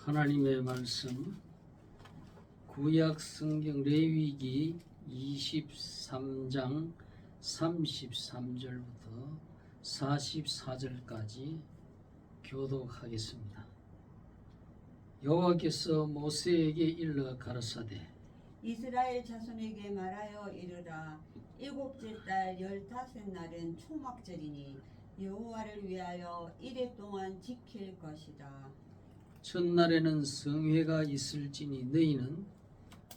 하나님의 말씀 구약 성경 레위기 23장 33절부터 44절까지 교독하겠습니다. 여호와께서 모세에게 일러 가라사대 이스라엘 자손에게 말하여 이르라. 일곱째 달 15날은 초막절이니 여호와를 위하여 이레 동안 지킬 것이다. 첫날에는 성회가 있을지니 너희는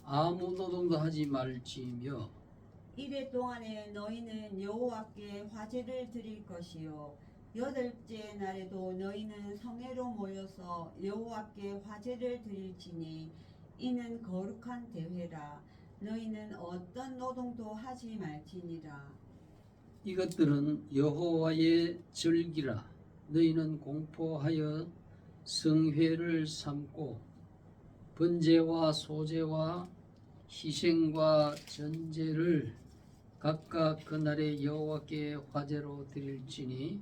아무 노동도 하지 말지며 이레 동안에 너희는 여호와께 화제를 드릴 것이요 여덟째 날에도 너희는 성회로 모여서 여호와께 화제를 드릴지니 이는 거룩한 대회라. 너희는 어떤 노동도 하지 말지니라. 이것들은 여호와의 절기라. 너희는 공포하여 성회를 삼고 번제와 소제와 희생과 전제를 각각 그날에 여호와께 화제로 드릴지니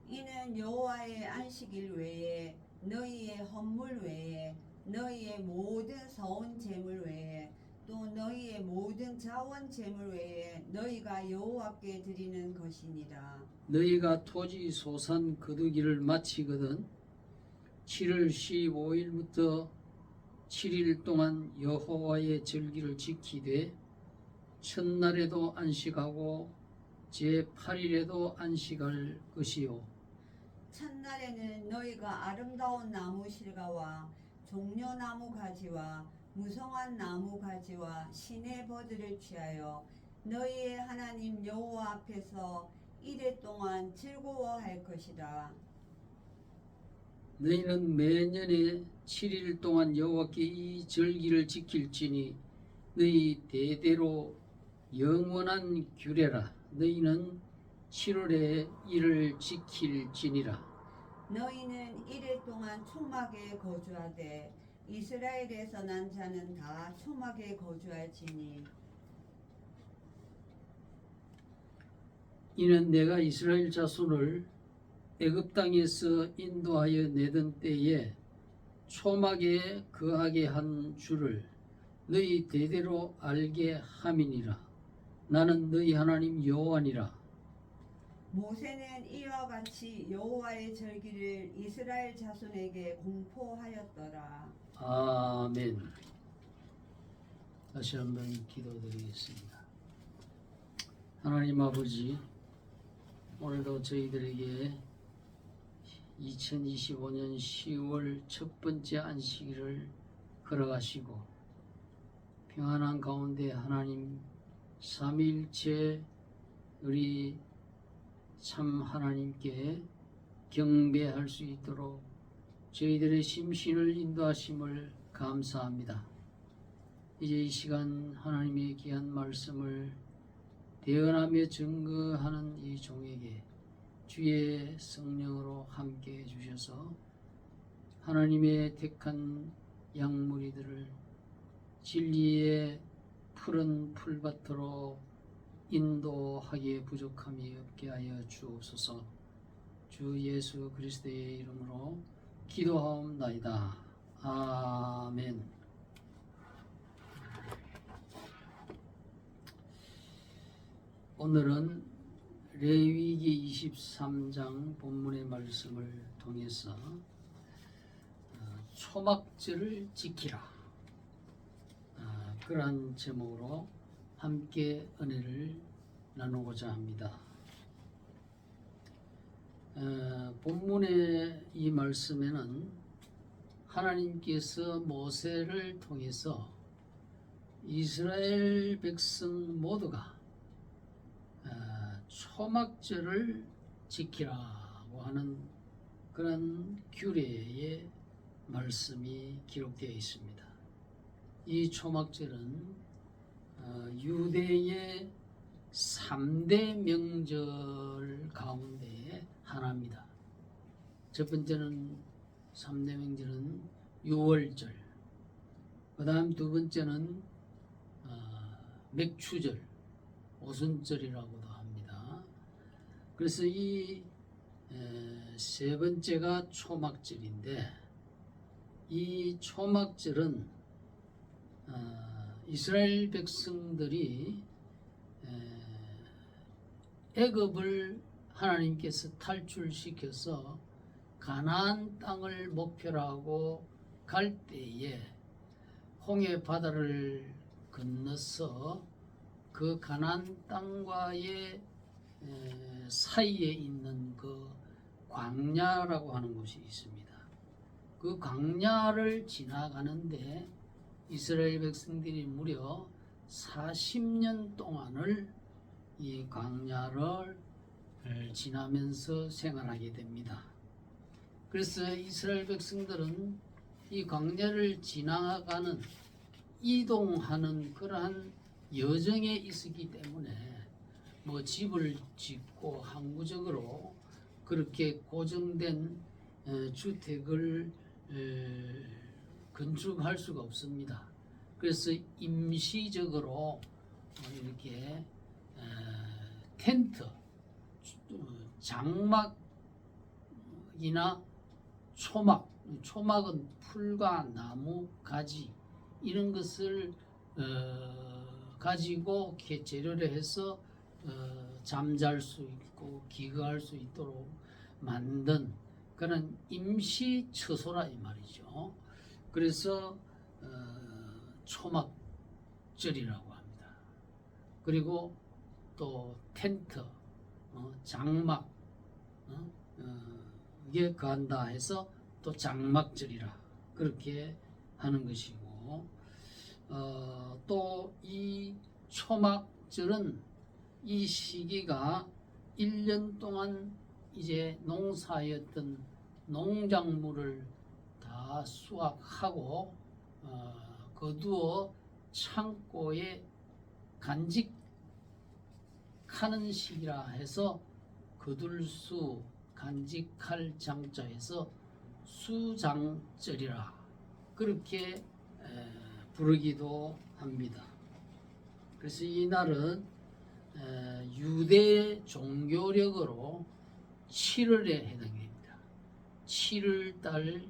이는 여호와의 안식일 외에 너희의 헌물 외에 너희의 모든 서온 제물 외에 또 너희의 모든 자원 제물 외에 너희가 여호와께 드리는 것이니라. 너희가 토지 소산 거두기를 마치거든 7월 15일부터 7일 동안 여호와의 절기를 지키되 첫날에도 안식하고 제8일에도 안식할 것이요 첫날에는 너희가 아름다운 나무 실과와 종려나무 가지와 무성한 나무 가지와 시내 버드를 취하여 너희의 하나님 여호와 앞에서 이레 동안 즐거워할 것이다. 너희는 매년에 7일 동안 여호와께 이 절기를 지킬지니 너희 대대로 영원한 규례라. 너희는 7월에 이를 지킬지니라. 너희는 이레 동안 초막에 거주하되 이스라엘에서 난 자는 다 초막에 거주할지니 이는 내가 이스라엘 자손을 애굽 땅에서 인도하여 내던 때에 초막에 거하게 한 줄을 너희 대대로 알게 함이니라. 나는 너희 하나님 여호와니라. 모세는 이와 같이 여호와의 절기를 이스라엘 자손에게 공포하였더라. 아멘. 다시 한번 기도드리겠습니다. 하나님 아버지, 오늘도 저희들에게 2025년 10월 첫 번째 안식일을 걸어가시고 평안한 가운데 하나님 삼위일체 우리 참 하나님께 경배할 수 있도록 저희들의 심신을 인도하심을 감사합니다. 이제 이 시간 하나님의 귀한 말씀을 대언하며 증거하는 이 종에게 주의 성령으로 함께 해주셔서 하나님의 택한 양무리들을 진리의 푸른 풀밭으로 인도하기에 부족함이 없게 하여 주옵소서. 주 예수 그리스도의 이름으로 기도하옵나이다. 아멘. 오늘은 레위기 23장 본문의 말씀을 통해서 초막절을 지키라 그러한 제목으로 함께 은혜를 나누고자 합니다. 본문의 이 말씀에는 하나님께서 모세를 통해서 이스라엘 백성 모두가 초막절을 지키라고 하는 그런 규례의 말씀이 기록되어 있습니다. 이 초막절은 유대의 3대 명절 가운데 하나입니다. 첫 번째는 3대 명절은 유월절, 그 다음 두 번째는 맥추절, 오순절이라고도 합니다. 그래서 이 세 번째가 초막절인데 이 초막절은 이스라엘 백성들이 애굽을 하나님께서 탈출시켜서 가나안 땅을 목표로 하고 갈 때에 홍해 바다를 건너서 그 가나안 땅과의 사이에 있는 그 광야라고 하는 곳이 있습니다. 그 광야를 지나가는데 이스라엘 백성들이 무려 40년 동안을 이 광야를 지나면서 생활하게 됩니다. 그래서 이스라엘 백성들은 이 광야를 지나가는 이동하는 그러한 여정에 있었기 때문에 뭐 집을 짓고 항구적으로 그렇게 고정된 주택을 건축할 수가 없습니다. 그래서 임시적으로 이렇게 텐트, 장막이나 초막은 풀과 나무, 가지 이런 것을 가지고 이렇게 재료를 해서 잠잘 수 있고 기거할 수 있도록 만든 그런 임시 처소라 이 말이죠. 그래서 초막절이라고 합니다. 그리고 또 텐트, 장막 이게 간다 해서 또 장막절이라 그렇게 하는 것이고, 또 이 초막절은 이 시기가 1년 동안 이제 농사였던 농작물을 다 수확하고 거두어 창고에 간직하는 시기라 해서 거둘수 간직할 장자에서 수장절이라 그렇게 부르기도 합니다. 그래서 이 날은 유대 종교력으로 7월에 해당됩니다. 7월달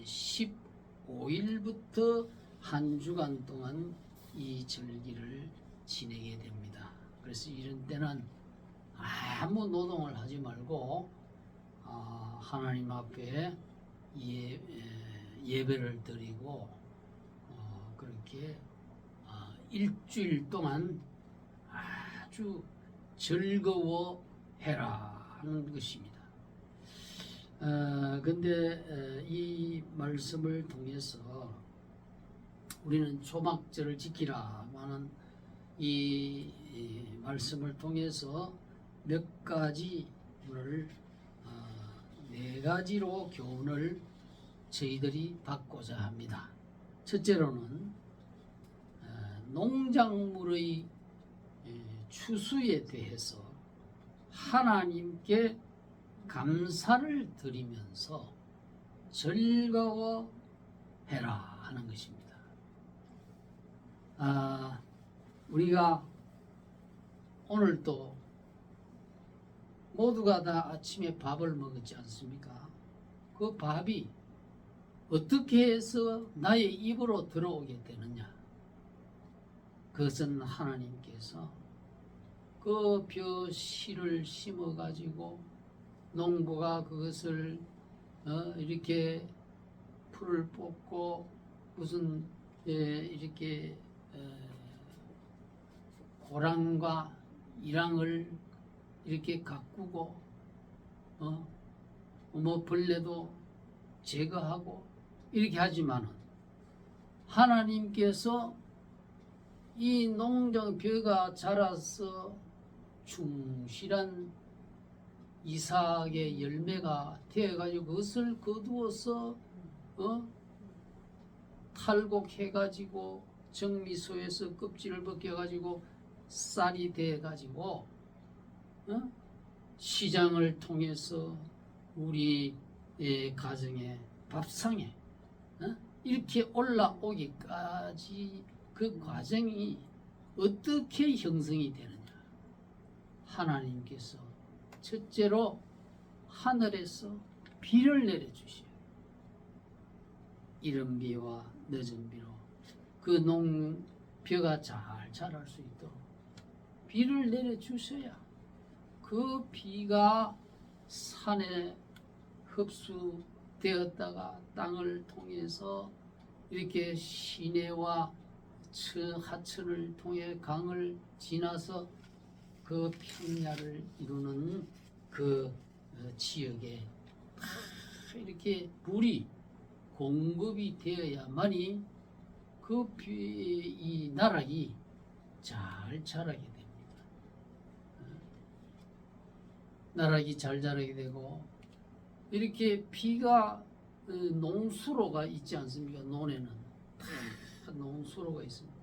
15일부터 한 주간 동안 이 절기를 지내게 됩니다. 그래서 이런 때는 아무 노동을 하지 말고 하나님 앞에 예배를 드리고 그렇게 일주일 동안 아주 즐거워해라 하는 것입니다. 근데 이 말씀을 통해서 우리는 초막절을 지키라 하는 이 말씀을 통해서 몇 가지를 네 가지로 교훈을 저희들이 받고자 합니다. 첫째로는 농작물의 추수에 대해서 하나님께 감사를 드리면서 즐거워해라 하는 것입니다. 우리가 오늘도 모두가 다 아침에 밥을 먹었지 않습니까? 그 밥이 어떻게 해서 나의 입으로 들어오게 되느냐? 그것은 하나님께서 그 벼씨를 심어 가지고 농부가 그것을 이렇게 풀을 뽑고 무슨 이렇게 고랑과 이랑을 이렇게 가꾸고 뭐 벌레도 제거하고 이렇게 하지만은 하나님께서 이 농장 벼가 자라서 충실한 이삭의 열매가 되어가지고 그것을 거두어서 탈곡해가지고 정미소에서 껍질을 벗겨가지고 쌀이 돼가지고 시장을 통해서 우리 가정의 밥상에 이렇게 올라오기까지 그 과정이 어떻게 형성이 되느냐? 하나님께서 첫째로 하늘에서 비를 내려주셔요. 이른 비와 늦은 비로 그 농벼가 잘 자랄 수 있도록 비를 내려주셔야 그 비가 산에 흡수되었다가 땅을 통해서 이렇게 시내와 하천을 통해 강을 지나서 그 평야를 이루는 그 지역에 이렇게 물이 공급이 되어야만이 이 나락이 잘 자라게 됩니다. 나락이 잘 자라게 되고 이렇게 비가 농수로가 있지 않습니까? 논에는 다 농수로가 있습니다.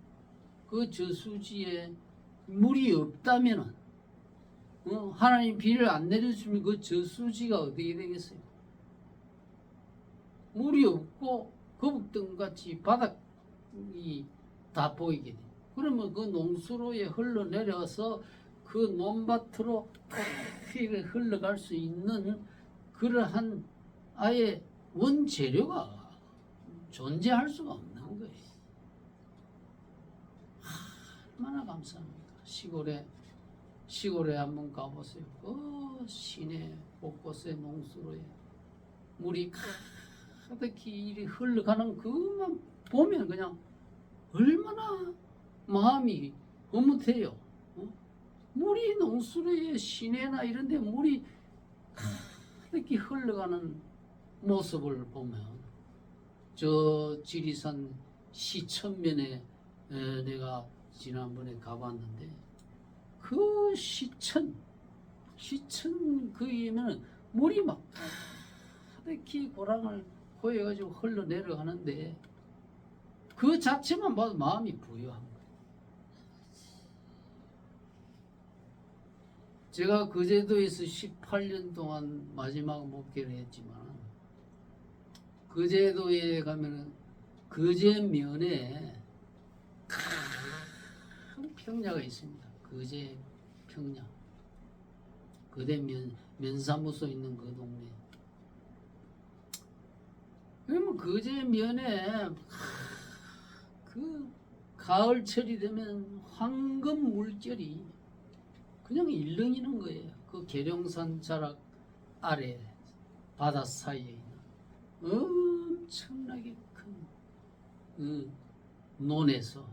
그 저수지에 물이 없다면은 하나님 비를 안 내려주면 그 저수지가 어떻게 되겠어요? 물이 없고 거북등같이 바닥이 다 보이게 돼. 그러면 그 농수로에 흘러내려서 그 논밭으로 흘러갈 수 있는 그러한 아예 원재료가 존재할 수가 없는 거예요. 얼마나 감사합니까? 시골에 한번 가보세요. 시내 곳곳에 농수로에 물이 가득히 이리 흘러가는 그것만 보면 그냥 얼마나 마음이 흐뭇해요. 물이 농수로에 시내나 이런 데 물이 가득히 흘러가는 모습을 보면 저 지리산 시천면에 내가 지난번에 가봤는데 그 시천 그이면 물이 막 가득히 고랑을 고여가지고 흘러내려가는데 그 자체만 봐도 마음이 부유한 거예요. 제가 거제도에서 18년 동안 마지막 목회를 했지만 거제도에 가면은 거제면에 큰 평야가 있습니다. 거제 평야. 거대 면사무소 있는 그 동네. 그러면 거제면에 그 가을철이 되면 황금 물결이 그냥 일렁이는 거예요. 그 계룡산 자락 아래 바다 사이에 있는 엄청나게 큰 논에서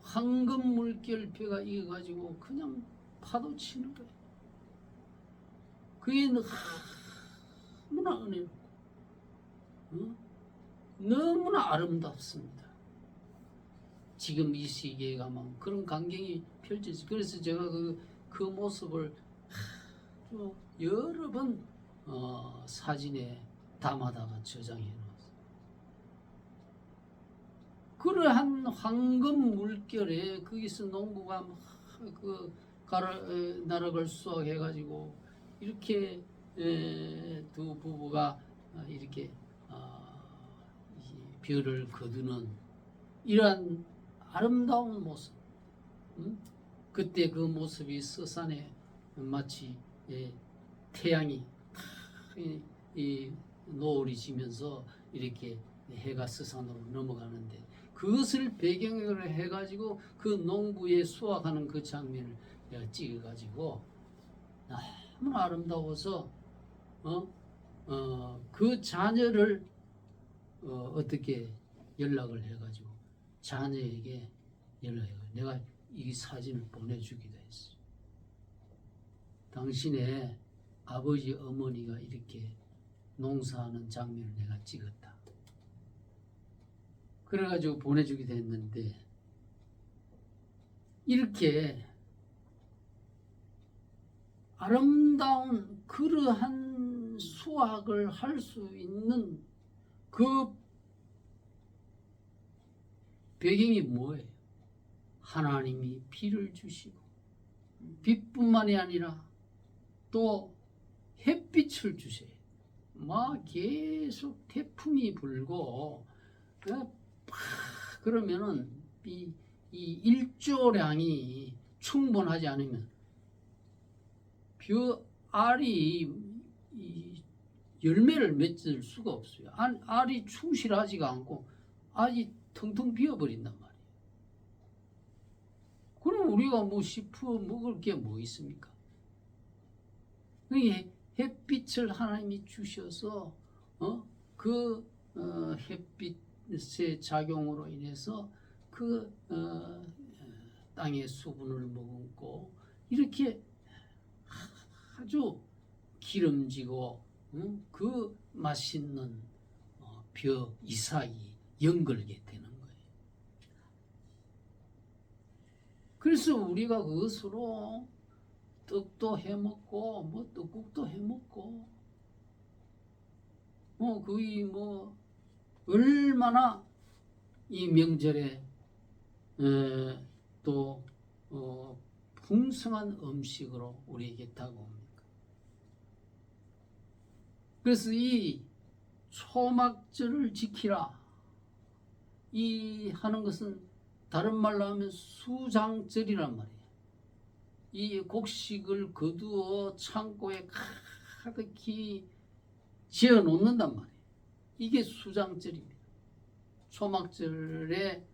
황금 물결표가 이어가지고 그냥 파도 치는 거예요. 그게 너무나 은혜롭고 너무나 아름답습니다. 지금 이 시기에 가면 그런 광경이 펼쳐지. 그래서 제가 그 모습을 여러 번 사진에 담아다가 저장해 놓았어요. 그러한 황금 물결에 거기서 농부가 그 나락을 수확해가지고 이렇게 두 부부가 이렇게 별을 거두는 이러한 아름다운 모습. 그때 그 모습이 서산에 마치 태양이 노을이 지면서 이렇게 해가 서산으로 넘어가는데 그것을 배경으로 해가지고 그 농부의 수확하는 그 장면을 내가 찍어가지고 너무나 아름다워서 그 자녀를 어떻게 연락을 해가지고 자녀에게 연락해가지고 내가 이 사진을 보내주기도 했어. 당신의 아버지 어머니가 이렇게 농사하는 장면을 내가 찍었다. 그래가지고 보내주기도 했는데 이렇게 아름다운 그러한 수확을 할 수 있는 그 배경이 뭐예요? 하나님이 비를 주시고 빛뿐만이 아니라 또 햇빛을 주세요. 막 계속 태풍이 불고 그러면은 이 일조량이 충분하지 않으면 벼알이 열매를 맺을 수가 없어요. 알이 충실하지가 않고 알이 텅텅 비어버린단 말이에요. 그럼 우리가 뭐 씹어 먹을 게 뭐 있습니까? 햇빛을 하나님이 주셔서 햇빛의 작용으로 인해서 땅의 수분을 머금고 이렇게 아주 기름지고 그 맛있는 벼 이삭이 연결게 되는 거예요. 그래서 우리가 그것으로 떡도 해먹고 뭐 떡국도 해먹고 거의 뭐 얼마나 이 명절에 또 풍성한 음식으로 우리에게 다가옵니까? 그래서 이 초막절을 지키라 이 하는 것은 다른 말로 하면 수장절이란 말이에요. 이 곡식을 거두어 창고에 가득히 지어 놓는단 말이에요. 이게 수장절입니다. 초막절에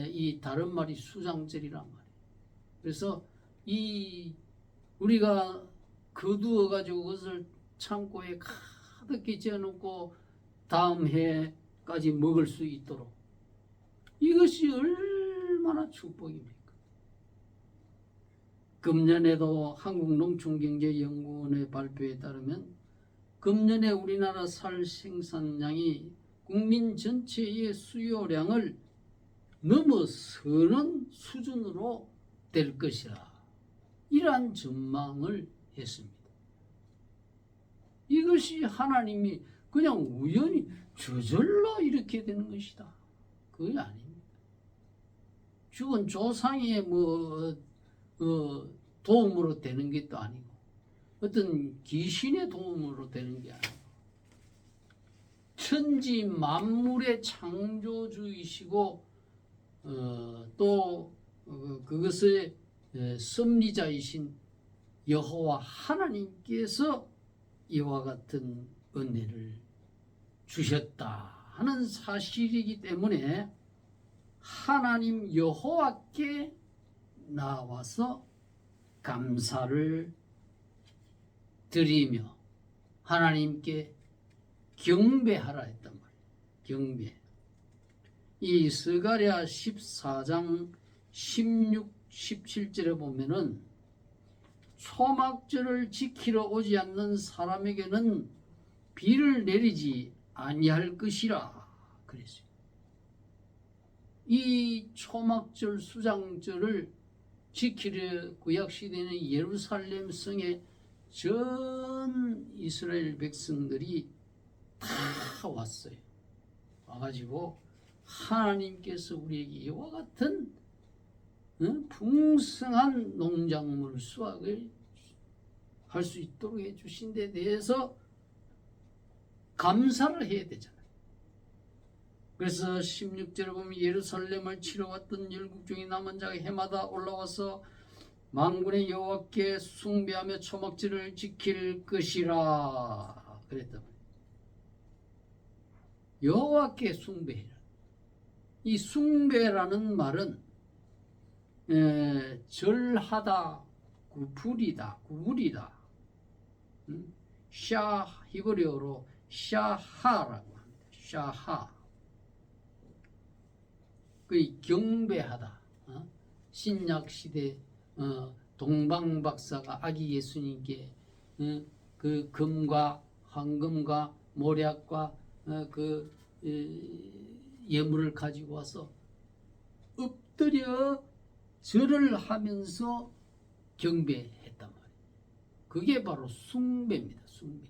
이 다른 말이 수장절이란 말이에요. 그래서 이 우리가 거두어 가지고 그것을 창고에 가득히 지어 놓고 다음 해까지 먹을 수 있도록 이것이 얼마나 축복입니까? 금년에도 한국농촌경제연구원의 발표에 따르면 금년에 우리나라 쌀 생산량이 국민 전체의 수요량을 넘어서는 수준으로 될 것이라 이러한 전망을 했습니다. 이것이 하나님이 그냥 우연히 저절로 이렇게 되는 것이다. 그게 아닙니다. 죽은 조상의 도움으로 되는 것도 아니고 어떤 귀신의 도움으로 되는 게 아니고 천지 만물의 창조주이시고 또 그것의 섭리자이신 여호와 하나님께서 이와 같은 은혜를 주셨다 하는 사실이기 때문에 하나님 여호와께 나와서 감사를 드리며 하나님께 경배하라 했단 말이에요. 경배. 이 스가랴 14장 16, 17절에 보면은 초막절을 지키러 오지 않는 사람에게는 비를 내리지 아니할 것이라 그랬어요. 이 초막절 수장절을 지키려 구약시대는 예루살렘 성에 전 이스라엘 백성들이 다 왔어요. 와가지고 하나님께서 우리에게 이와 같은 풍성한 농작물 수확을 할 수 있도록 해주신 데 대해서 감사를 해야 되잖아요. 그래서 16절에 보면 예루살렘을 치러 왔던 열국 중에 남은 자가 해마다 올라와서 만군의 여호와께 숭배하며 초막절을 지킬 것이라 그랬단 말이에요. 여호와께 숭배해라. 이 숭배라는 말은 절하다, 구부리다, 샤 히브리어로 샤하라고 합니다. 샤하. 그 경배하다. 신약 시대 동방 박사가 아기 예수님께 그 금과 황금과 모략과 그 예물을 가지고 와서 엎드려 절을 하면서 경배했단 말이에요. 그게 바로 숭배입니다. 숭배.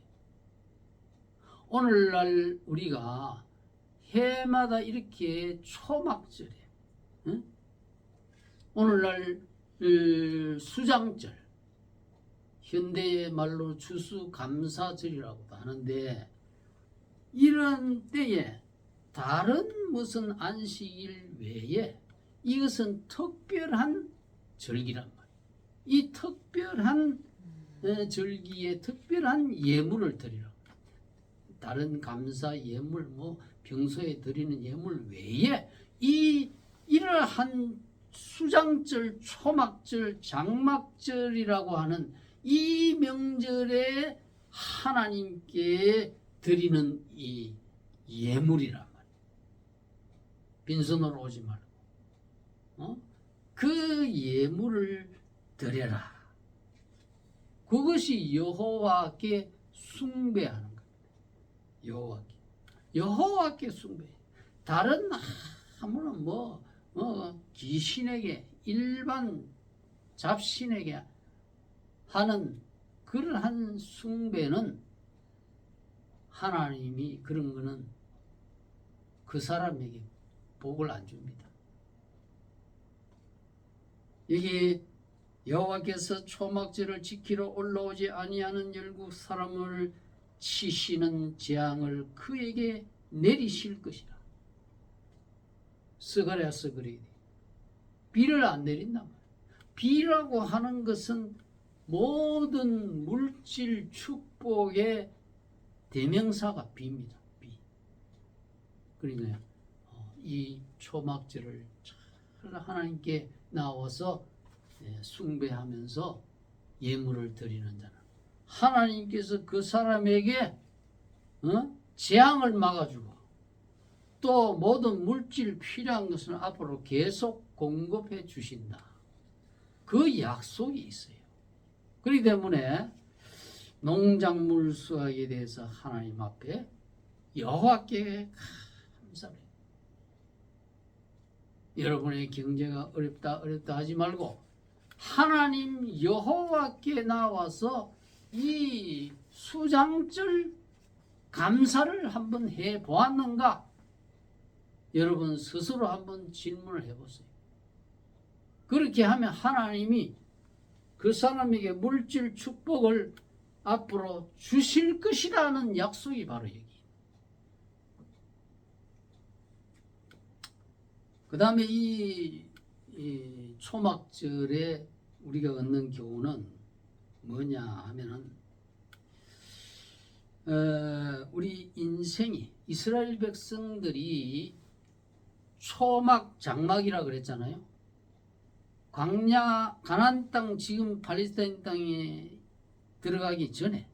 오늘날 우리가 해마다 이렇게 초막절에 오늘날 수장절 현대의 말로 추수감사절이라고도 하는데 이런 때에 다른 무슨 안식일 외에 이것은 특별한 절기란 말이에요. 이 특별한 절기에 특별한 예물을 드리라고 합니다. 다른 감사 예물 뭐 평소에 드리는 예물 외에 이러한 수장절, 초막절, 장막절이라고 하는 이 명절에 하나님께 드리는 이 예물이란 말이에요. 빈손으로 오지 말고 그 예물을 드려라. 그것이 여호와께 숭배하는 겁니다. 여호와께 숭배. 다른 아무런 귀신에게 일반 잡신에게 하는 그러한 숭배는 하나님이 그런 거는 그 사람에게 복을 안 줍니다. 여기 여호와께서 초막절을 지키러 올라오지 아니하는 열국 사람을 치시는 재앙을 그에게 내리실 것이라. 쓰거랴 비를 안 내린단 말이에요. 비라고 하는 것은 모든 물질 축복의 대명사가 비입니다. 비. 그러니까 이 초막절을 하나님께 나와서 숭배하면서 예물을 드리는 자는 하나님께서 그 사람에게 재앙을 막아주고 또 모든 물질 필요한 것은 앞으로 계속 공급해 주신다. 그 약속이 있어요. 그렇기 때문에 농작물 수확에 대해서 하나님 앞에 여호와께 감사를 해요. 여러분의 경제가 어렵다 하지 말고 하나님 여호와께 나와서 이 수장절 감사를 한번 해 보았는가? 여러분 스스로 한번 질문을 해보세요. 그렇게 하면 하나님이 그 사람에게 물질 축복을 앞으로 주실 것이라는 약속이 바로 여기. 그 다음에 이 초막절에 우리가 얻는 교훈은 뭐냐 하면은 우리 인생이 이스라엘 백성들이 초막 장막이라 그랬잖아요. 광야 가나안 땅 지금 팔레스타인 땅에 들어가기 전에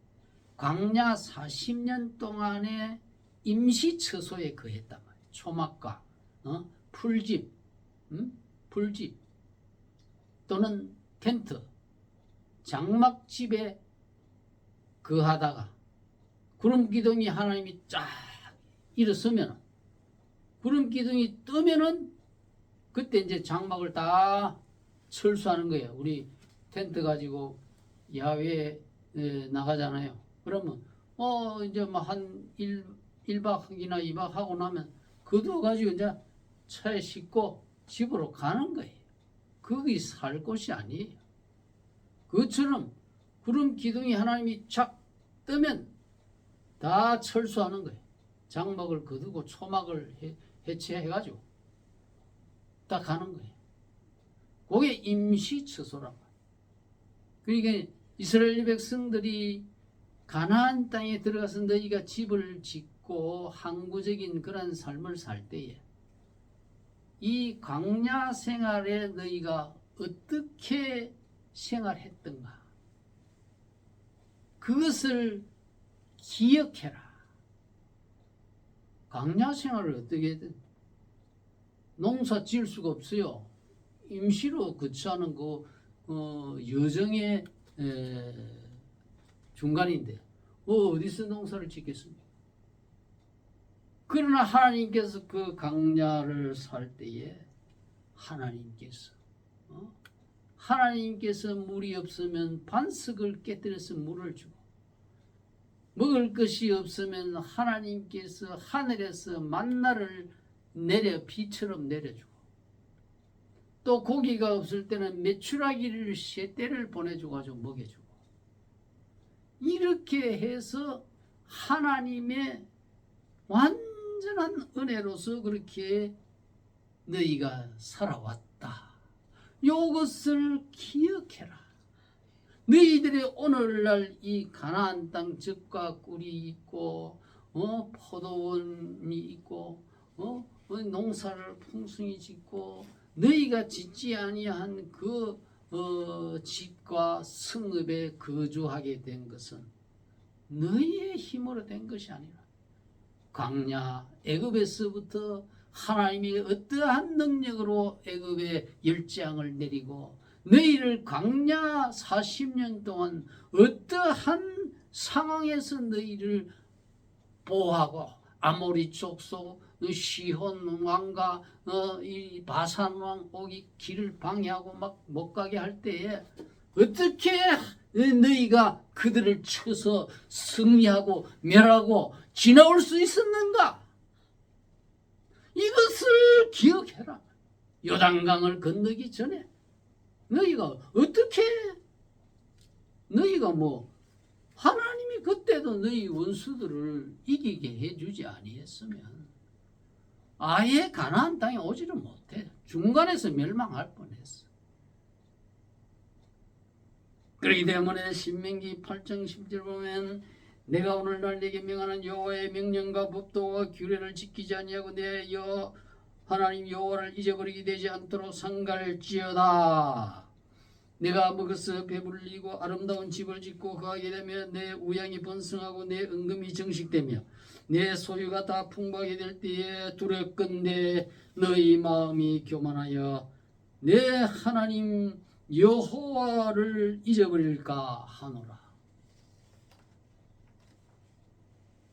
광야 40년 동안의 임시 처소에 거했단 말이에요. 초막과 풀집, 풀집 또는 텐트, 장막집에 거하다가 구름 기둥이 하나님이 쫙 일어서면 구름 기둥이 뜨면은 그때 이제 장막을 다 철수하는 거예요. 우리 텐트 가지고 야외에 나가잖아요. 그러면 이제 뭐 한 1박이나 2박 하고 나면 그거 가지고 이제 차에 싣고 집으로 가는 거예요. 거기 살 곳이 아니에요. 그것처럼 구름 기둥이 하나님이 착 뜨면 다 철수하는 거예요. 장막을 거두고 초막을 해체해가지고 딱 가는 거예요. 그게 임시 처소란 말이에요. 그러니까 이스라엘 백성들이 가나안 땅에 들어가서 너희가 집을 짓고 항구적인 그런 삶을 살 때에 이 광야 생활에 너희가 어떻게 생활했던가 그것을 기억해라. 광야 생활을 어떻게 했든 농사 지을 수가 없어요. 임시로 거처하는 그 여정의 중간인데 어디서 농사를 짓겠습니까? 그러나 하나님께서 그 광야를 살 때에 하나님께서 물이 없으면 반석을 깨뜨려서 물을 주고 먹을 것이 없으면 하나님께서 하늘에서 만나를 내려 비처럼 내려주고 또 고기가 없을 때는 메추라기를 세 떼를 보내줘가지고 먹여주고 이렇게 해서 하나님의 완전한 은혜로서 그렇게 너희가 살아왔다. 이것을 기억해라. 너희들의 오늘날 이 가나안 땅 젖과 꿀이 있고 포도원이 있고 농사를 풍성히 짓고 너희가 짓지 아니한 그 집과 성읍에 거주하게 된 것은 너희의 힘으로 된 것이 아니라 광야 애굽에서부터 하나님이 어떠한 능력으로 애굽에 열재앙을 내리고 너희를 광야 40년 동안 어떠한 상황에서 너희를 보호하고 아모리 족속 시혼 왕과 이 바산 왕 오기 길을 방해하고 막 못 가게 할 때에 어떻게 너희가 그들을 쳐서 승리하고 멸하고 지나올 수 있었는가? 이것을 기억해라. 요단강을 건너기 전에 너희가 어떻게 너희가 하나님이 그때도 너희 원수들을 이기게 해주지 아니했으면 아예 가나안 땅에 오지를 못해. 중간에서 멸망할 뻔했어. 그렇기 때문에 신명기 8장 10절 보면 내가 오늘날 네게 명하는 여호와의 명령과 법도와 규례를 지키지 아니하고 내 하나님 여호와를 잊어버리게 되지 않도록 삼갈지어다. 내가 먹어서 배불리고 아름다운 집을 짓고 거하게 되면 내 우양이 번성하고 내 은금이 정식되며 내 소유가 다 풍부하게 될 때에 두렵건대 너희 마음이 교만하여 내 하나님 여호와를 잊어버릴까 하노라.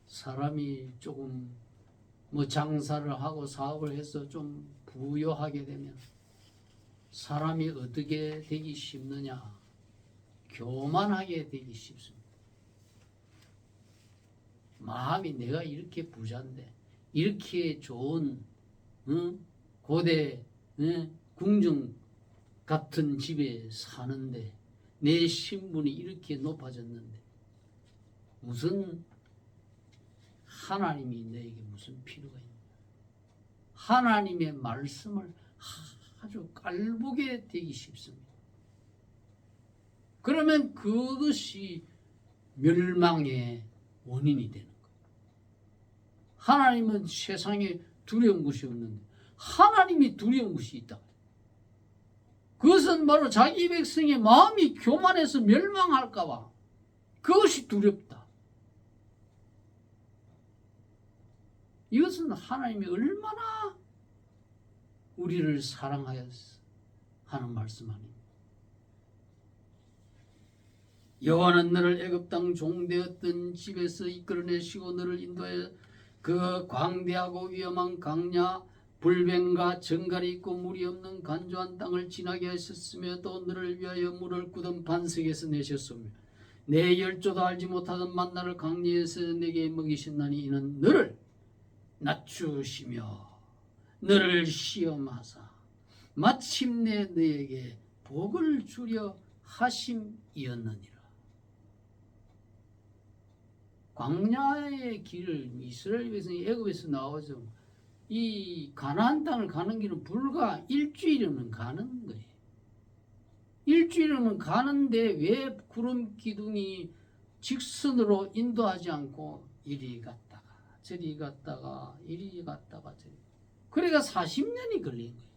사람이 조금 장사를 하고 사업을 해서 좀 부유하게 되면 사람이 어떻게 되기 쉽느냐? 교만하게 되기 쉽습니다. 마음이 내가 이렇게 부자인데 이렇게 좋은 고대 궁중 같은 집에 사는데 내 신분이 이렇게 높아졌는데 무슨 하나님이 내게 무슨 필요가 있냐? 하나님의 말씀을 아주 깔보게 되기 쉽습니다. 그러면 그것이 멸망의 원인이 되는 거예요. 하나님은 세상에 두려운 것이 없는데 하나님이 두려운 것이 있다. 그것은 바로 자기 백성의 마음이 교만해서 멸망할까 봐 그것이 두렵다. 이것은 하나님이 얼마나 우리를 사랑하여서 하는 말씀 아닙니까? 여호와는 너를 애굽 땅 종되었던 집에서 이끌어내시고 너를 인도해 그 광대하고 위험한 강야 불뱀과 정갈이 있고 물이 없는 간조한 땅을 지나게 하셨으며 또 너를 위하여 물을 꾸던 반석에서 내셨으며 내 열조도 알지 못하던 만나를 강리에서 내게 먹이셨나니 이는 너를 낮추시며 너를 시험하사 마침내 너에게 복을 주려 하심이었느니라. 광야의 길을 이스라엘 백성이 애굽에서 나와서 이 가나안 땅을 가는 길은 불과 일주일이면 가는 거예요. 일주일이면 가는데 왜 구름 기둥이 직선으로 인도하지 않고 이리 갔다가 저리 갔다가 이리 갔다가 저리. 그러니까 40년이 걸린 거예요.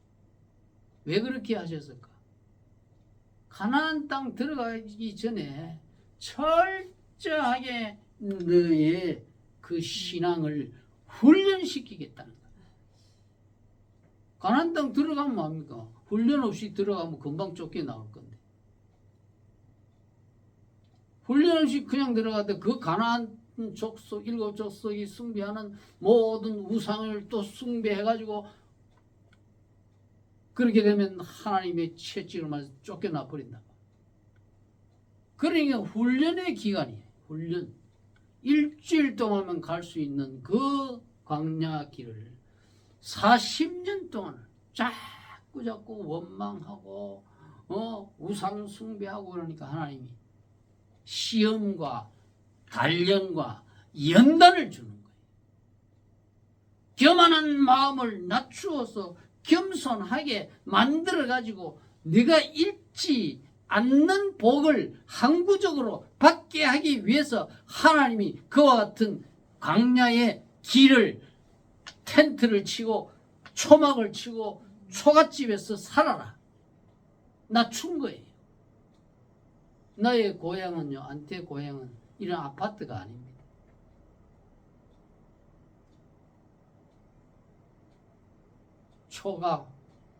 왜 그렇게 하셨을까? 가나안 땅 들어가기 전에 철저하게 너의 그 신앙을 훈련시키겠다는 거예요. 가나안 땅 들어가면 뭐합니까? 훈련 없이 들어가면 금방 쫓겨나올 건데. 훈련 없이 그냥 들어가도 그 가나안 족속, 7족속이 숭배하는 모든 우상을 또 숭배해가지고 그렇게 되면 하나님의 채찍을 맞아 쫓겨나 버린다. 그러니까 훈련의 기간이에요. 훈련. 일주일 동안만 갈 수 있는 그 광야 길을 40년 동안 자꾸 원망하고 우상 숭배하고 그러니까 하나님이 시험과 단련과 연단을 주는 거예요. 교만한 마음을 낮추어서 겸손하게 만들어가지고 네가 잃지 않는 복을 항구적으로 받게 하기 위해서 하나님이 그와 같은 광야의 길을 텐트를 치고 초막을 치고 초가집에서 살아라. 낮춘 거예요. 나의 고향은요, 안태 고향은 이런 아파트가 아닙니다. 초가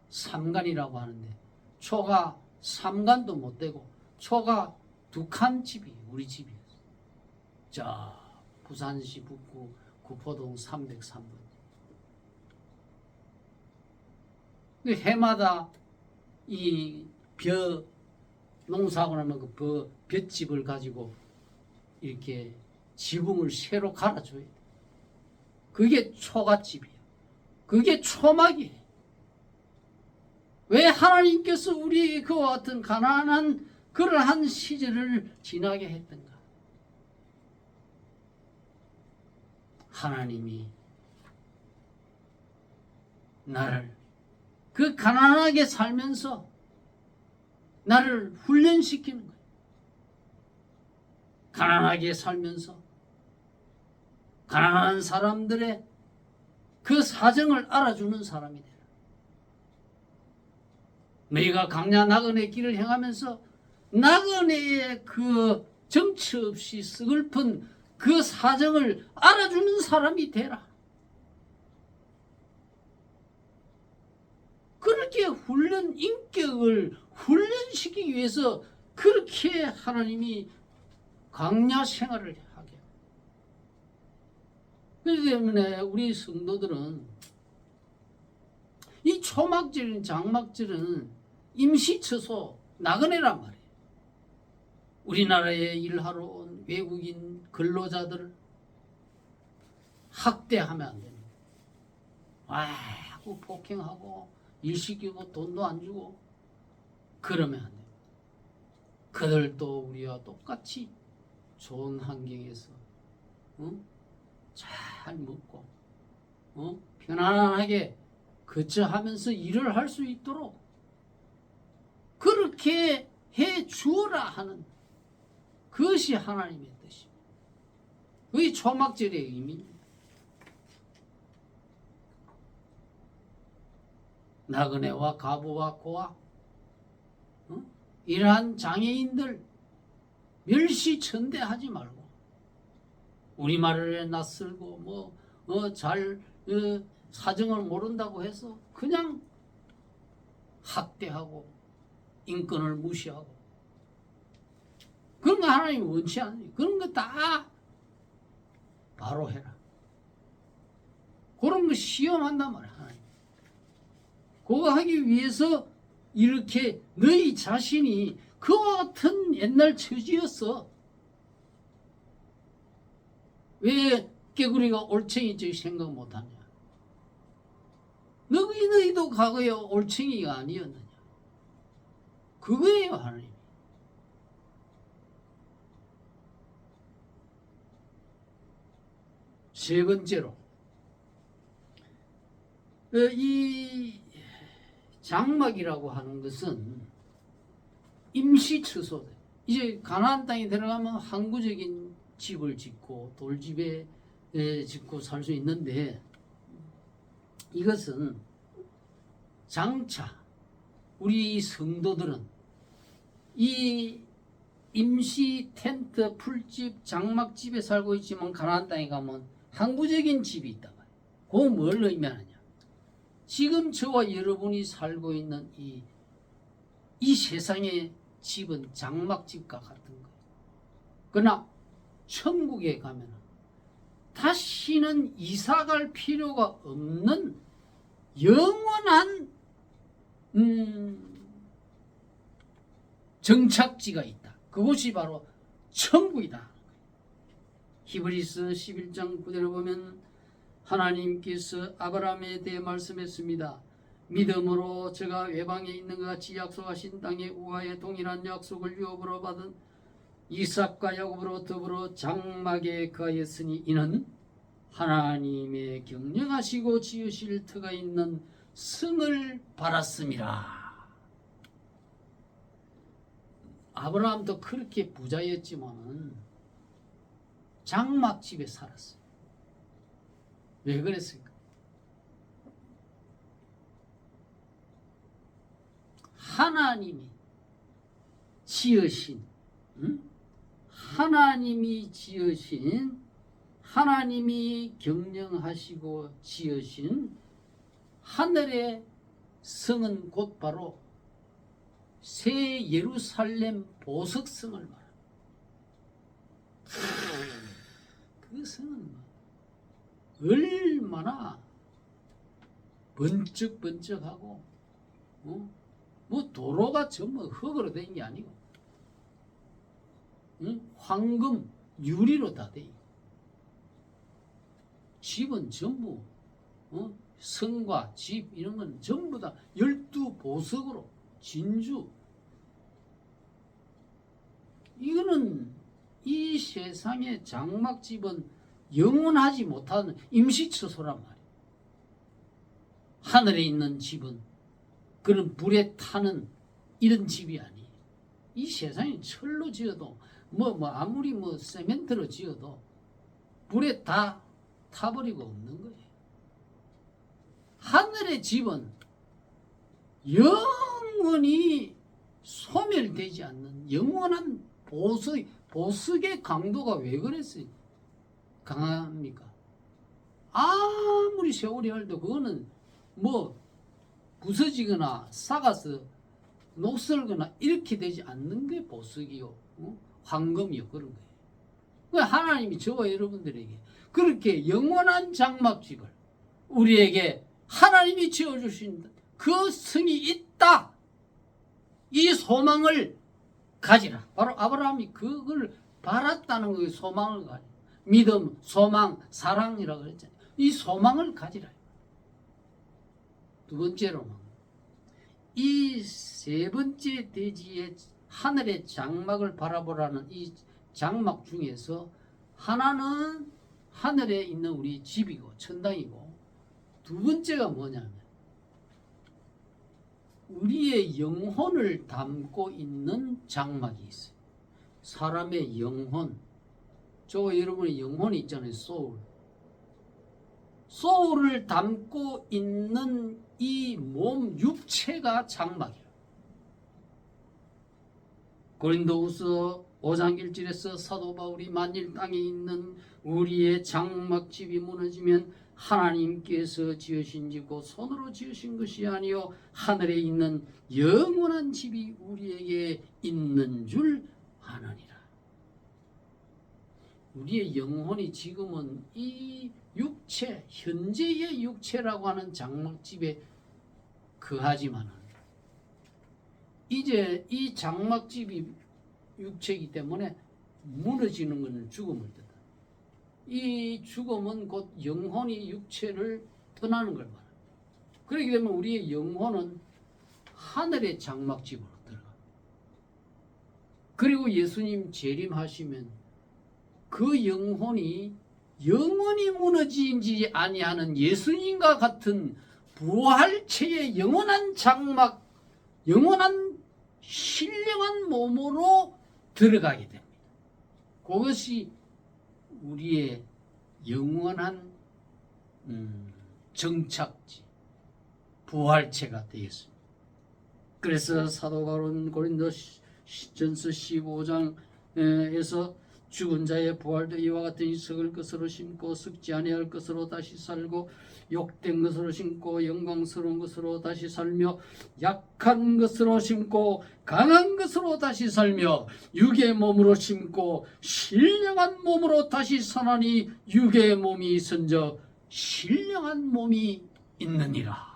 삼간이라고 하는데 초가 삼간도 못 되고 초가 두 칸 집이 우리 집이었어요. 저 부산시 북구 구포동 303번. 해마다 이 벼 농사하고 나면 그 볏집을 가지고 이렇게 지붕을 새로 갈아줘야 돼. 그게 초가집이야. 그게 초막이에요. 왜 하나님께서 우리 그와 같은 가난한 그러한 시절을 지나게 했던가? 하나님이 나를 그 가난하게 살면서 나를 훈련시키는 거예요. 가난하게 살면서 가난한 사람들의 그 사정을 알아주는 사람이 되라. 너희가 강야 나그네 길을 행하면서 나그네의 그 정처 없이 서글픈 그 사정을 알아주는 사람이 되라. 그렇게 인격을 훈련시키기 위해서 그렇게 하나님이 광야 생활을 하게. 그렇기 때문에 우리 성도들은 이 초막절인 장막절은 임시처소 나그네란 말이에요. 우리나라에 일하러 온 외국인 근로자들을 학대하면 안 됩니다. 하고 폭행하고 일시키고 돈도 안 주고 그러면 안 됩니다. 그들도 우리와 똑같이 좋은 환경에서 잘 먹고 편안하게 거처하면서 일을 할 수 있도록 그렇게 해 주어라 하는 그것이 하나님의 뜻입니다. 그게 초막절의 의미입니다. 나그네와 가부와 고아 이러한 장애인들 멸시천대하지 말고 우리말을 낯설고 잘 사정을 모른다고 해서 그냥 학대하고 인권을 무시하고 그런 거 하나님이 원치 않으니 그런 거 다 바로 해라. 그런 거 시험한단 말이야. 하나님. 그거 하기 위해서 이렇게 너희 자신이 그와 같은 옛날 처지였어. 왜 깨구리가 올챙이지 생각 못하냐? 너희도 과거에 올챙이가 아니었느냐? 그거예요, 하나님. 세 번째로 이 장막이라고 하는 것은 임시처소다. 이제 가나안 땅에 들어가면 항구적인 집을 짓고 돌집에 짓고 살 수 있는데 이것은 장차 우리 성도들은 이 임시 텐트, 풀집, 장막집에 살고 있지만 가나안 땅에 가면 항구적인 집이 있다. 그거 뭘 의미하느냐? 지금 저와 여러분이 살고 있는 이 세상의 집은 장막집과 같은 거예요. 그러나 천국에 가면 다시는 이사갈 필요가 없는 영원한 정착지가 있다. 그것이 바로 천국이다. 히브리서 11장 9절에 보면 하나님께서 아브라함에 대해 말씀했습니다. 믿음으로 저가 외방에 있는 것 같이 약속하신 땅의 우하에 동일한 약속을 유업으로 받은 이삭과 야곱으로 더불어 장막에 거하였으니 이는 하나님의 경영하시고 지으실 터가 있는 성을 바랐음이라. 아브라함도 그렇게 부자였지만 장막집에 살았어요. 왜 그랬을까? 하나님이 지으신, 하나님이 지으신, 하나님이 경영하시고 지으신 하늘의 성은 곧 바로 새 예루살렘 보석성을 말합니다. 그 성은 얼마나 번쩍번쩍하고, 뭐 도로가 전부 흙으로 된 게 아니고, 황금, 유리로 다 돼 있고, 집은 전부 성과 집 이런 건 전부 다 12보석으로 진주. 이거는 이 세상의 장막집은 영원하지 못하는 임시처소란 말이에요. 하늘에 있는 집은 그런 불에 타는 이런 집이 아니에요. 이 세상에 철로 지어도 아무리 세멘트로 지어도 불에 다 타버리고 없는 거예요. 하늘의 집은 영원히 소멸되지 않는 영원한 보석의 강도가 왜 그랬어요? 강합니까? 아무리 세월이 흘러도 그거는 부서지거나 삭아서 녹슬거나 이렇게 되지 않는 게 보석이요, 황금이요, 그런 거예요. 그 하나님이 저와 여러분들에게 그렇게 영원한 장막집을 우리에게 하나님이 지어주신 그 성이 있다. 이 소망을 가지라. 바로 아브라함이 그걸 바랐다는 거예요. 소망을 가지라. 믿음, 소망, 사랑이라고 그랬잖아요. 이 소망을 가지라. 두 번째로는 이 세 번째 대지의 하늘의 장막을 바라보라는 이 장막 중에서 하나는 하늘에 있는 우리 집이고 천당이고, 두 번째가 뭐냐면 우리의 영혼을 담고 있는 장막이 있어요. 사람의 영혼, 저와 여러분의 영혼이 있잖아요. 소울을 담고 있는 이 몸 육체가 장막이에요. 고린도후서 5장 1절에서 사도 바울이 만일 땅에 있는 우리의 장막집이 무너지면 하나님께서 지으신 집고 손으로 지으신 것이 아니요 하늘에 있는 영원한 집이 우리에게 있는 줄 아느니라. 우리의 영혼이 지금은 이 육체, 현재의 육체라고 하는 장막집에 거하지만은 이제 이 장막집이 육체이기 때문에 무너지는 것은 죽음을 뜻한다. 이 죽음은 곧 영혼이 육체를 떠나는 걸 말합니다. 그렇게 되면 우리의 영혼은 하늘의 장막집으로 들어갑니다. 그리고 예수님 재림하시면 그 영혼이 영원히 무너지지 아니하는 예수님과 같은 부활체의 영원한 장막, 영원한 신령한 몸으로 들어가게 됩니다. 그것이 우리의 영원한 정착지, 부활체가 되겠습니다. 그래서 사도 바울은 고린도전서 15장에서 죽은 자의 부활도 이와 같은 썩을 것으로 심고 썩지 아니할 것으로 다시 살고 욕된 것으로 심고 영광스러운 것으로 다시 살며 약한 것으로 심고 강한 것으로 다시 살며 육의 몸으로 심고 신령한 몸으로 다시 사나니 육의 몸이 있은즉 신령한 몸이 있느니라.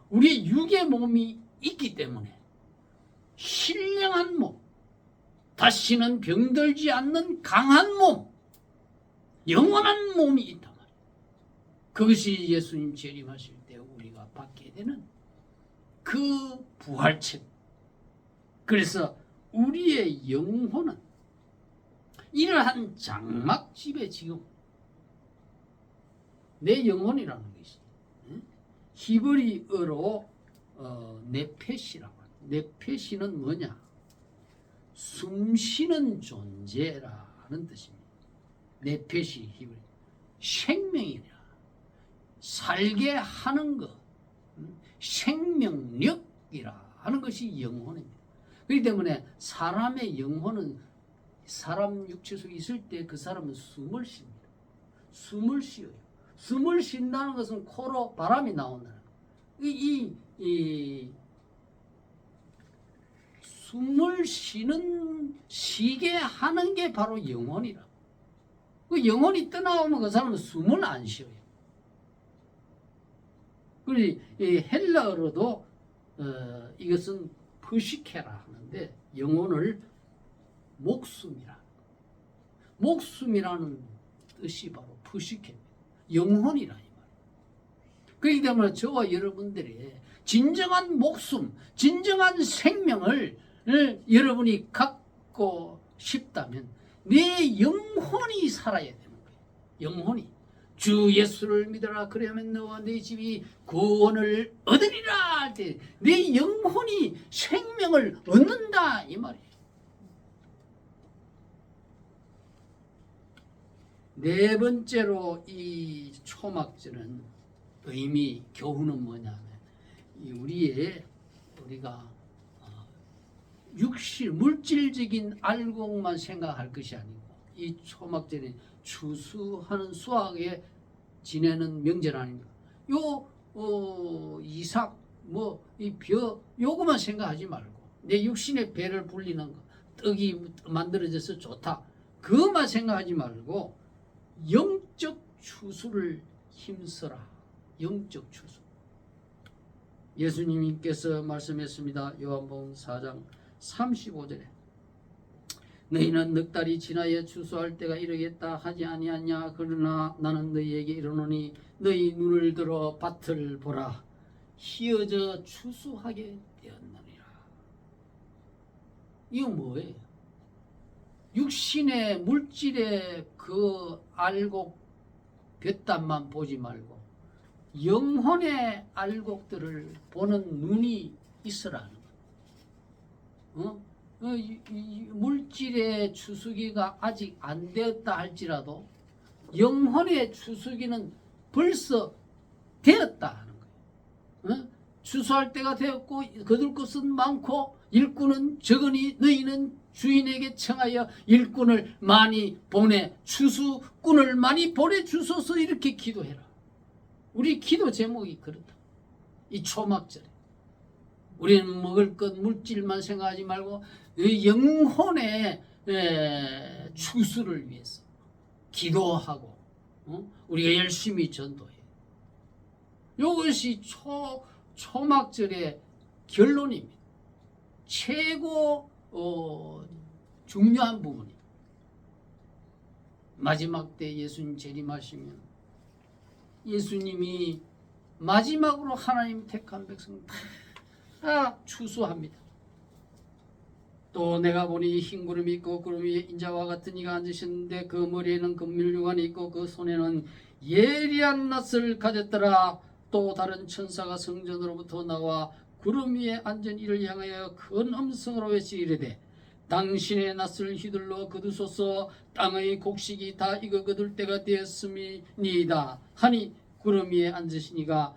우리 육의 몸이 있기 때문에 신령한 몸, 다시는 병들지 않는 강한 몸, 영원한 몸이 있단 말이에요. 그것이 예수님 재림하실 때 우리가 받게 되는 그 부활체. 그래서 우리의 영혼은 이러한 장막집에 지금 내 영혼이라는 것이 히브리어로 네페시라고 합니다. 네페시는 뭐냐? 숨쉬는 존재라는 뜻입니다. 네페시 히브리. 생명이라. 살게 하는 것, 생명력이라 하는 것이 영혼입니다. 그렇기 때문에 사람의 영혼은 사람 육체 속에 있을 때 그 사람은 숨을 쉽니다. 숨을 쉬어요. 숨을 쉰다는 것은 코로 바람이 나온다는 거예요. 숨을 쉬게 하는 게 바로 영혼이라. 그 영혼이 떠나오면 그 사람은 숨을 안 쉬어요. 그리고 헬라어로도 이것은 프시케라 하는데 영혼을 목숨이라. 목숨이라는 뜻이 바로 프시케입니다. 영혼이라 이 말이에요. 그렇기 때문에 저와 여러분들이 진정한 목숨, 진정한 생명을 여러분이 갖고 싶다면 내 영혼이 살아야 되는 거예요. 영혼이. 주 예수를 믿어라 그러면 너와 네 집이 구원을 얻으리라 할 때 내 영혼이 생명을 얻는다 이 말이에요. 네 번째로 이 초막절은 의미, 교훈은 뭐냐면 우리가 육실, 물질적인 알곡만 생각할 것이 아니고 이 초막절은 추수하는 수확에 지내는 명절 아닙니까? 이삭, 이 벼, 요거만 생각하지 말고 내 육신의 배를 불리는 거, 떡이 만들어져서 좋다. 그것만 생각하지 말고 영적 추수를 힘써라. 영적 추수. 예수님께서 말씀했습니다. 요한복음 4장 35절에 너희는 넉 달이 지나야 추수할 때가 이르겠다 하지 아니하냐. 그러나 나는 너희에게 이르노니 너희 눈을 들어 밭을 보라. 희어져 추수하게 되었느니라. 이거 뭐예요? 육신의 물질의 그 알곡 볕단만 보지 말고 영혼의 알곡들을 보는 눈이 있으라는 거예요. 물질의 추수기가 아직 안 되었다 할지라도 영혼의 추수기는 벌써 되었다 하는 거예요. 추수할 때가 되었고 거둘 것은 많고 일꾼은 적으니 너희는 주인에게 청하여 일꾼을 많이 보내 추수꾼을 많이 보내주소서 이렇게 기도해라. 우리 기도 제목이 그렇다. 이 초막절에 우리는 먹을 것 물질만 생각하지 말고 영혼의 추수를 위해서 기도하고 우리가 열심히 전도해. 이것이 초막절의 결론입니다. 최고 중요한 부분이. 마지막 때 예수님 재림하시면 예수님이 마지막으로 하나님 택한 백성 다 추수합니다. 또 내가 보니 흰 구름이 있고 구름 위에 인자와 같은 이가 앉으셨는데 그 머리에는 금밀유관이 있고 그 손에는 예리한 낫을 가졌더라. 또 다른 천사가 성전으로부터 나와 구름 위에 앉은 이를 향하여 큰 음성으로 외치 이르되 당신의 낫을 휘둘러 거두소서. 땅의 곡식이 다 익어 거둘 때가 되었음이니이다 하니 구름 위에 앉으시니가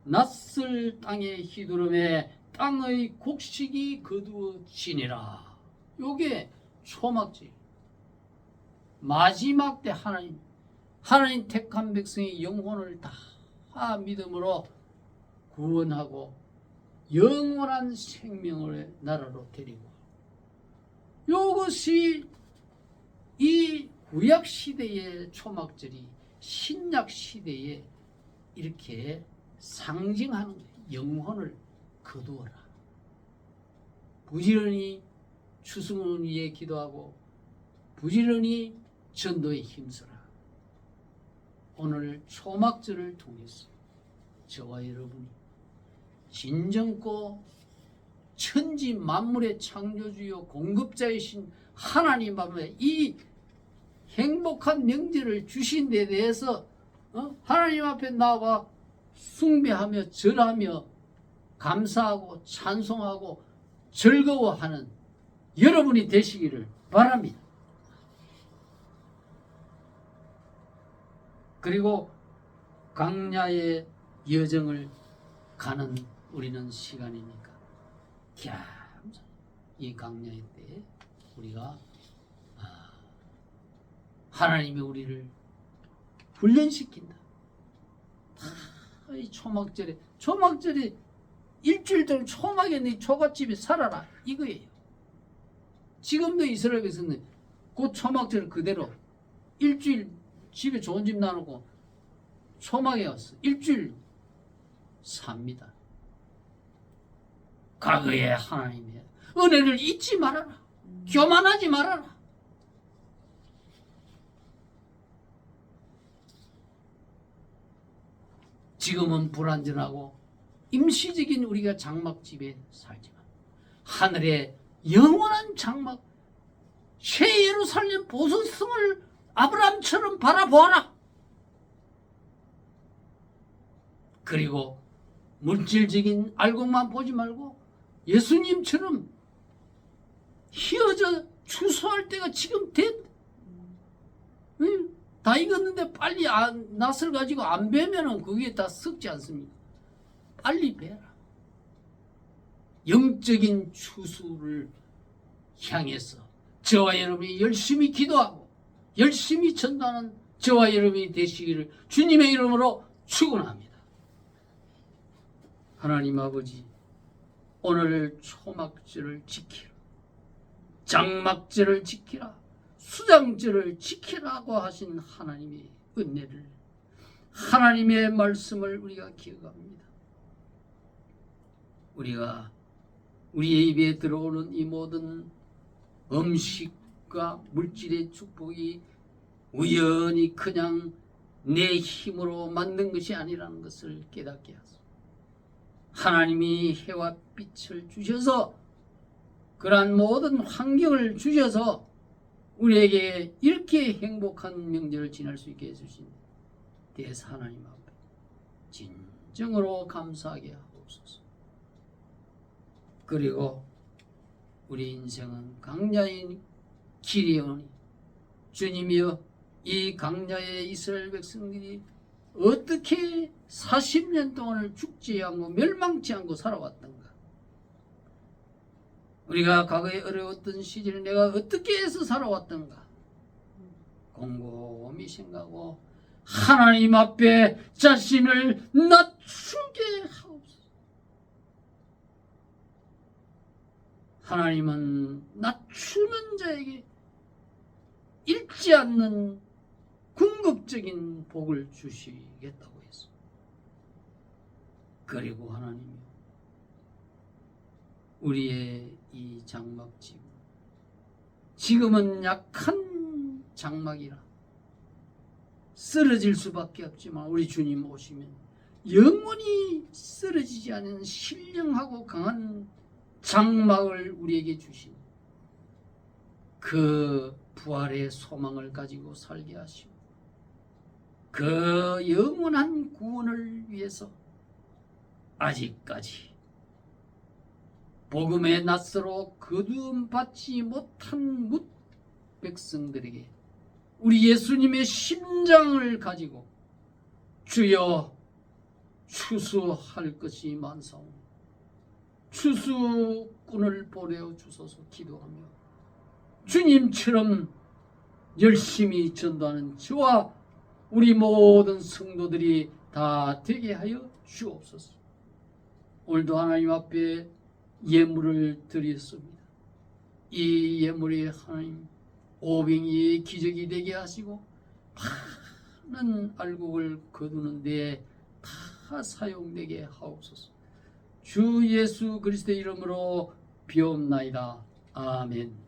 낫을 땅에 휘두르매 땅의 곡식이 거두어지니라. 요게 초막절. 마지막 때 하나님 택한 백성의 영혼을 다 믿음으로 구원하고 영원한 생명을 나라로 데리고, 이것이 이 구약 시대의 초막절이 신약 시대에 이렇게 상징하는 거예요. 영혼을 거두어라. 부지런히 추수문 위에 기도하고 부지런히 전도에 힘써라. 오늘 초막절을 통해서 저와 여러분이 진정고 천지 만물의 창조주요 공급자이신 하나님 앞에 이 행복한 명절을 주신 데 대해서 하나님 앞에 나와 숭배하며 절하며 감사하고 찬송하고 즐거워하는 여러분이 되시기를 바랍니다. 그리고 광야의 여정을 가는 우리는 시간이니까 이 광야의 때에 우리가 하나님이 우리를 훈련시킨다. 이 초막절에 일주일 동안 초막에 네 초갓집에 살아라 이거예요. 지금도 이스라엘 백성은 그 초막절을 그대로 일주일 집에 좋은 집 나누고 초막에 왔어. 일주일 삽니다. 과거의 하나님의 은혜를 잊지 말아라. 교만하지 말아라. 지금은 불완전하고 임시적인 우리가 장막집에 살지만 하늘의 영원한 장막 새 예루살렘 보석성을 아브라함처럼 바라보아라. 그리고 물질적인 알곡만 보지 말고 예수님처럼 휘어져 추수할 때가 지금 다 익었는데 빨리 낫을 가지고 안 베면은 그게 다 썩지 않습니까? 빨리 베라. 영적인 추수를 향해서 저와 여러분이 열심히 기도하고 열심히 전도하는 저와 여러분이 되시기를 주님의 이름으로 축원합니다. 하나님 아버지, 오늘 초막절을 지키라, 장막절을 지키라, 수장절을 지키라고 하신 하나님의 은혜를, 하나님의 말씀을 우리가 기억합니다. 우리가 우리의 입에 들어오는 이 모든 음식과 물질의 축복이 우연히 그냥 내 힘으로 만든 것이 아니라는 것을 깨닫게 하소서. 하나님이 해와 빛을 주셔서 그러한 모든 환경을 주셔서 우리에게 이렇게 행복한 명절을 지낼 수 있게 해주신 대해서 하나님 앞에 진정으로 감사하게 하옵소서. 그리고 우리 인생은 광야인 길이오니 주님이여, 이 광야의 이스라엘 백성들이 어떻게 40년 동안을 죽지 않고 멸망치 않고 살아왔던가? 우리가 과거에 어려웠던 시절에 내가 어떻게 해서 살아왔던가? 곰곰이 생각하고 하나님 앞에 자신을 낮추게 하옵소서. 하나님은 낮추는 자에게 잃지 않는 궁극적인 복을 주시겠다고 했어. 그리고 하나님이 우리의 이 장막집, 지금은 약한 장막이라 쓰러질 수밖에 없지만 우리 주님 오시면 영원히 쓰러지지 않은 신령하고 강한 장막을 우리에게 주신 그 부활의 소망을 가지고 살게 하시고 그 영원한 구원을 위해서 아직까지 복음의 낯으로 거두음 받지 못한 뭇 백성들에게 우리 예수님의 심장을 가지고 주여 추수할 것이 많사오니 추수꾼을 보내어 주소서 기도하며 주님처럼 열심히 전도하는 저와 우리 모든 성도들이 다 되게 하여 주옵소서. 오늘도 하나님 앞에 예물을 드렸습니다. 이 예물이 하나님 오병이의 기적이 되게 하시고 많은 알곡을 거두는 데에 다 사용되게 하옵소서. 주 예수 그리스도의 이름으로 비옵나이다. 아멘.